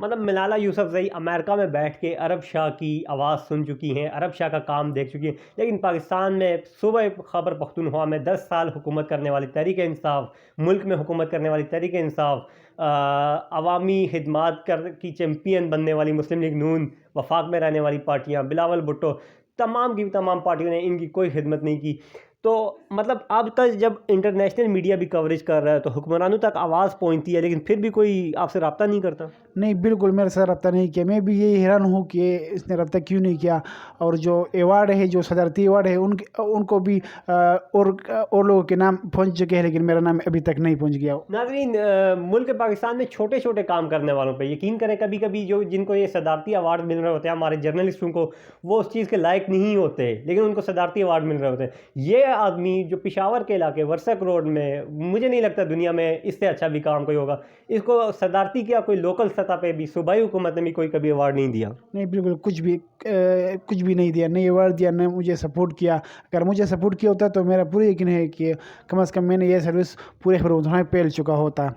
مطلب ملالہ یوسفزئی امریکہ میں بیٹھ کے عرب شاہ کی آواز سن چکی ہیں، عرب شاہ کا کام دیکھ چکی ہیں، لیکن پاکستان میں صوبہ خیبر پختونخوا میں 10 سال حکومت کرنے والی تحریک انصاف، ملک میں حکومت کرنے والی تحریک انصاف، عوامی خدمات کی چیمپئن بننے والی مسلم لیگ نون، وفاق میں رہنے والی پارٹیاں، بلاول بھٹو، تمام کی تمام پارٹیوں نے ان کی کوئی خدمت نہیں کی. تو مطلب اب تک جب انٹرنیشنل میڈیا بھی کوریج کر رہا ہے تو حکمرانوں تک آواز پہنچتی ہے، لیکن پھر بھی کوئی آپ سے رابطہ نہیں کرتا. نہیں، بالکل میرے ساتھ رابطہ نہیں کیا. میں بھی یہی حیران ہوں کہ اس نے رابطہ کیوں نہیں کیا. اور جو ایوارڈ ہے، جو صدارتی ایوارڈ ہے، ان کو بھی اور لوگوں کے نام پہنچ چکے ہیں، لیکن میرا نام ابھی تک نہیں پہنچ گیا. ناظرین، ملک پاکستان میں چھوٹے چھوٹے کام کرنے والوں پہ یقین کریں، کبھی کبھی جن کو یہ صدارتی ایوارڈ مل رہے ہوتے ہیں، ہمارے جرنلسٹوں کو، وہ اس چیز کے لائق نہیں ہوتے، لیکن ان کو صدارتی ایوارڈ مل رہے ہوتے ہیں. یہ آدمی جو پشاور کے علاقے ورسک روڈ میں، مجھے نہیں لگتا دنیا میں اس سے اچھا بھی کام کوئی ہوگا، اس کو صدارتی کیا کوئی لوکل سطح پہ بھی صوبائی حکومت نے بھی کوئی کبھی ایوارڈ نہیں دیا. نہیں، بالکل کچھ بھی نہیں دیا، نہیں ایوارڈ دیا، نہ مجھے سپورٹ کیا. اگر مجھے سپورٹ کیا ہوتا تو میرا پورا یقین ہے کہ کم از کم میں نے یہ سروس پورے خبر میں پھیل چکا ہوتا.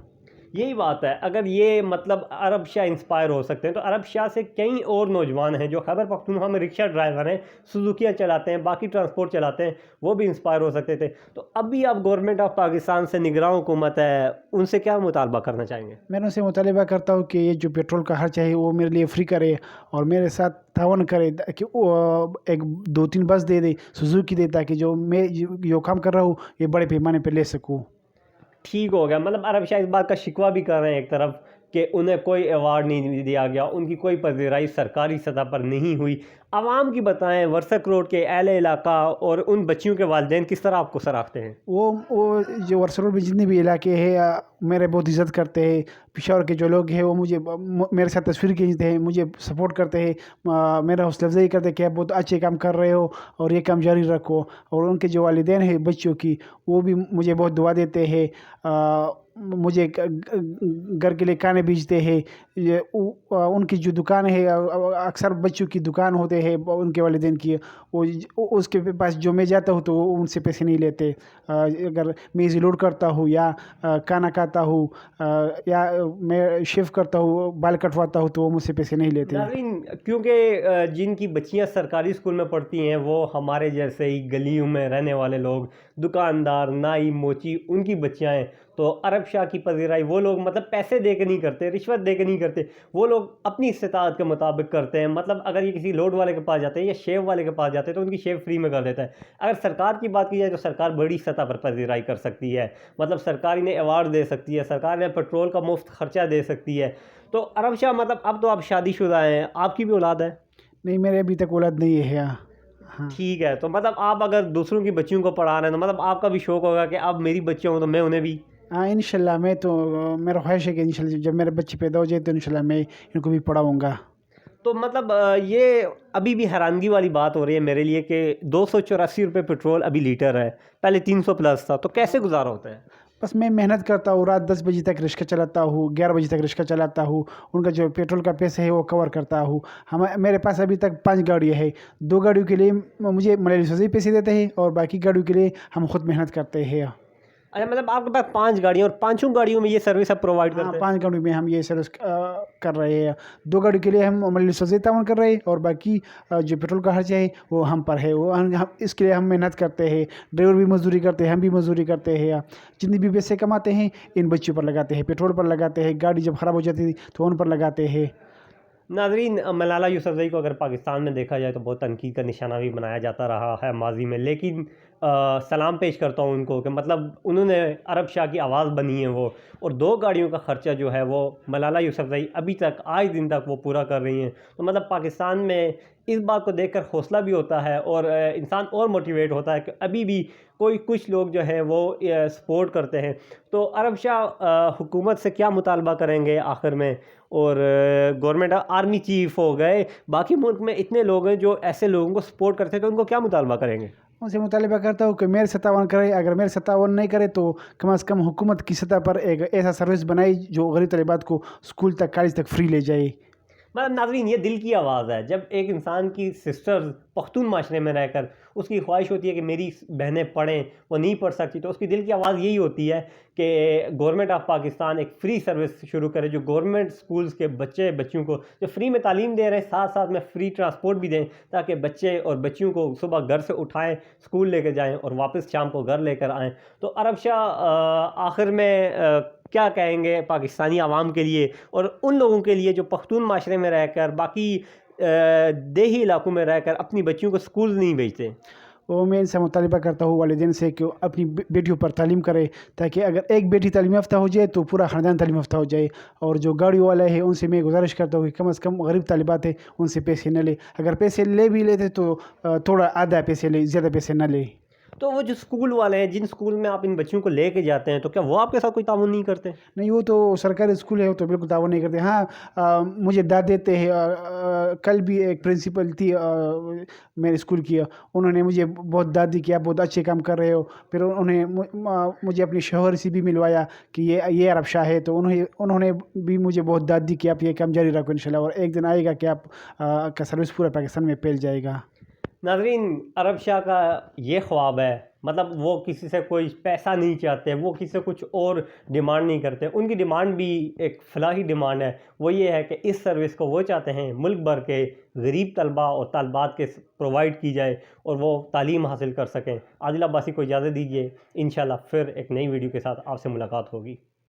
یہی بات ہے. اگر یہ مطلب عرب شاہ انسپائر ہو سکتے ہیں تو عرب شاہ سے کئی اور نوجوان ہیں جو خیبر پختونخوا میں رکشہ ڈرائیور ہیں، سوزوکیاں چلاتے ہیں، باقی ٹرانسپورٹ چلاتے ہیں، وہ بھی انسپائر ہو سکتے تھے. تو اب بھی آپ گورنمنٹ آف پاکستان سے نگراں حکومت ہے، ان سے کیا مطالبہ کرنا چاہیں گے؟ میں ان سے مطالبہ کرتا ہوں کہ یہ جو پیٹرول کا خرچہ ہے وہ میرے لیے فری کرے اور میرے ساتھ تعاون کرے کہ ایک 2-3 بس دے دے، سوزوکی دے، تاکہ میں جو کام کر رہا ہوں یہ بڑے پیمانے پہ لے سکوں. ٹھیک ہو گیا. مطلب عرب شاہ اس بات کا شکوہ بھی کر رہے ہیں ایک طرف کہ انہیں کوئی ایوارڈ نہیں دیا گیا، ان کی کوئی پذیرائی سرکاری سطح پر نہیں ہوئی. عوام کی بتائیں، ورسک روڈ کے اہل علاقہ اور ان بچیوں کے والدین کس طرح آپ کو سراہتے ہیں؟ وہ جو ورسک روڈ میں جتنے بھی علاقے ہیں میرے بہت عزت کرتے ہیں. پشاور کے جو لوگ ہیں وہ میرے ساتھ تصویر کھینچتے ہیں، مجھے سپورٹ کرتے ہیں، میرا حوصلہ افزائی کرتے ہیں کہ آپ بہت اچھے کام کر رہے ہو اور یہ کام جاری رکھو. اور ان کے جو والدین ہیں بچوں کی، وہ بھی مجھے بہت دعا دیتے ہیں، مجھے گھر کے لیے کھانے بھیجتے ہیں. ان کی جو دکان ہے، اکثر بچوں کی دکان ہوتے ہیں ان کے والدین کی، اس کے پاس جو میں جاتا ہوں تو وہ ان سے پیسے نہیں لیتے. اگر میں لوڈ کرتا ہوں یا کھانا کھاتا ہوں یا میں شیو کرتا ہوں، بال کٹواتا ہوں، تو وہ مجھ سے پیسے نہیں لیتے. ناظرین، کیونکہ جن کی بچیاں سرکاری اسکول میں پڑھتی ہیں وہ ہمارے جیسے ہی گلیوں میں رہنے والے لوگ، دکاندار، نائی، موچی، ان کی بچیاں ہیں. تو عرب شاہ کی پذیرائی وہ لوگ مطلب پیسے دے کے نہیں کرتے، رشوت دے کے نہیں کرتے، وہ لوگ اپنی استطاعت کے مطابق کرتے ہیں. مطلب اگر یہ کسی لوڈ والے کے پاس جاتے ہیں یا شیو والے کے پاس جاتے ہیں تو ان کی شیو فری میں کر دیتا ہے. اگر سرکار کی بات کی جائے تو سرکار بڑی سطح پر پذیرائی کر سکتی ہے، مطلب سرکار انہیں ایوارڈ دے سکتی ہے، سرکار انہیں پیٹرول کا مفت خرچہ دے سکتی ہے. تو عرب شاہ مطلب اب تو آپ شادی شدہ ہیں، آپ کی بھی اولاد ہے؟ نہیں، میرے ابھی تک اولاد نہیں ہے. ہاں، ٹھیک ہے. تو مطلب آپ اگر دوسروں کی بچیوں کو پڑھا رہے ہیں تو مطلب آپ کا بھی شوق ہوگا کہ اب میری بچیاں ہوں تو میں انہیں بھی. ہاں، انشاءاللہ. میرا خواہش ہے کہ انشاءاللہ جب میرے بچے پیدا ہو جائے تو انشاءاللہ میں ان کو بھی پڑھاؤں گا. تو مطلب یہ ابھی بھی حیرانگی والی بات ہو رہی ہے میرے لیے کہ 284 روپے پیٹرول ابھی لیٹر ہے، پہلے 300 پلس تھا. تو کیسے گزارا ہوتا ہے؟ بس میں محنت کرتا ہوں، رات 10 بجے تک رکشہ چلاتا ہوں، 11 بجے تک رکشہ چلاتا ہوں، ان کا جو پیٹرول کا پیسہ ہے وہ کور کرتا ہوں. میرے پاس ابھی تک 5 گاڑیاں ہیں. 2 گاڑیوں کے لیے مجھے ملازم سازی پیسے دیتے ہیں اور باقی گاڑیوں کے لیے ہم خود محنت کرتے ہیں. اچھا، مطلب آپ کے پاس 5 گاڑیاں اور 5 گاڑیوں میں یہ سروس آپ پرووائڈ کرتے ہیں؟ 5 گاڑیوں میں ہم یہ سروس کر رہے ہیں. 2 گاڑیوں کے لیے ہم ملازم سازی تعاون کر رہے ہیں اور باقی جو پیٹرول کا خرچہ ہے وہ ہم پر ہے. وہ اس کے لیے ہم محنت کرتے ہیں، ڈرائیور بھی مزدوری کرتے ہیں، ہم بھی مزدوری کرتے ہیں. جتنی بھی پیسے کماتے ہیں ان بچوں پر لگاتے ہیں، پیٹرول پر لگاتے ہیں، گاڑی جب خراب ہو جاتی ہے تو ان پر لگاتے ہیں. ناظرین، ملالہ یوسفزئی کو اگر پاکستان میں دیکھا جائے تو بہت تنقید کا نشانہ بھی بنایا جاتا رہا ہے ماضی میں، لیکن سلام پیش کرتا ہوں ان کو کہ مطلب انہوں نے عرب شاہ کی آواز بنی ہے وہ، اور 2 گاڑیوں کا خرچہ جو ہے وہ ملالہ یوسفزئی ابھی تک آج دن تک وہ پورا کر رہی ہیں. تو مطلب پاکستان میں اس بات کو دیکھ کر حوصلہ بھی ہوتا ہے اور انسان اور موٹیویٹ ہوتا ہے کہ ابھی بھی کچھ لوگ جو ہیں وہ سپورٹ کرتے ہیں. تو عرب شاہ حکومت سے کیا مطالبہ کریں گے آخر میں؟ اور گورنمنٹ آرمی چیف ہو گئے، باقی ملک میں اتنے لوگ ہیں جو ایسے لوگوں کو سپورٹ کرتے ہیں، تو ان کو کیا مطالبہ کریں گے؟ ان سے مطالبہ کرتا ہوں کہ میرے سے تعاون کرے. اگر میرے سے تعاون نہیں کرے تو کم از کم حکومت کی سطح پر ایک ایسا سروس بنائی جو غریب طالبات کو اسکول تک، کالج تک فری لے جائے. مطلب ناظرین یہ دل کی آواز ہے. جب ایک انسان کی سسٹرز پختون معاشرے میں رہ کر اس کی خواہش ہوتی ہے کہ میری بہنیں پڑھیں, وہ نہیں پڑھ سکتی, تو اس کی دل کی آواز یہی ہوتی ہے کہ گورنمنٹ آف پاکستان ایک فری سروس شروع کرے, جو گورنمنٹ سکولز کے بچیوں کو جو فری میں تعلیم دے رہے ہیں, ساتھ ساتھ میں فری ٹرانسپورٹ بھی دیں, تاکہ بچے اور بچیوں کو صبح گھر سے اٹھائیں, اسکول لے کے جائیں اور واپس شام کو گھر لے کر آئیں. تو عرب شاہ آخر میں کیا کہیں گے پاکستانی عوام کے لیے اور ان لوگوں کے لیے جو پختون معاشرے میں رہ کر, باقی دیہی علاقوں میں رہ کر اپنی بچیوں کو اسکول نہیں بھیجتے؟ وہ میں ان سے مطالبہ کرتا ہوں والدین سے کہ اپنی بیٹیوں پر تعلیم کرے, تاکہ اگر ایک بیٹی تعلیم یافتہ ہو جائے تو پورا خاندان تعلیم یافتہ ہو جائے. اور جو گاڑی والے ہیں ان سے میں گزارش کرتا ہوں کہ کم از کم غریب طالبات ہیں ان سے پیسے نہ لے, اگر پیسے لے بھی لیتے تو تھوڑا آدھا پیسے لے, زیادہ پیسے نہ لے. تو وہ جو اسکول والے ہیں, جن اسکول میں آپ ان بچیوں کو لے کے جاتے ہیں, تو کیا وہ آپ کے ساتھ کوئی تعاون نہیں کرتے؟ نہیں, وہ تو سرکاری اسکول ہے, وہ تو بالکل تعاون نہیں کرتے. ہاں مجھے داد دیتے ہیں. کل بھی ایک پرنسپل تھی میرے اسکول کی, انہوں نے مجھے بہت داد دی کہ آپ بہت اچھے کام کر رہے ہو. پھر انہوں نے مجھے اپنے شوہر سے بھی ملوایا کہ یہ عرب شاہ ہے, تو انہوں نے بھی مجھے بہت داد دی کہ آپ یہ کام جاری رکھو انشاءاللہ, اور ایک دن آئے گا کہ آپ کا سروس پورا پاکستان میں پھیل جائے گا. ناظرین, عرب شاہ کا یہ خواب ہے, مطلب وہ کسی سے کوئی پیسہ نہیں چاہتے, وہ کسی سے کچھ اور ڈیمانڈ نہیں کرتے. ان کی ڈیمانڈ بھی ایک فلاحی ڈیمانڈ ہے, وہ یہ ہے کہ اس سروس کو وہ چاہتے ہیں ملک بھر کے غریب طلباء اور طالبات کے پرووائڈ کی جائے اور وہ تعلیم حاصل کر سکیں. عادل عباسی کو اجازت دیجیے, انشاءاللہ پھر ایک نئی ویڈیو کے ساتھ آپ سے ملاقات ہوگی.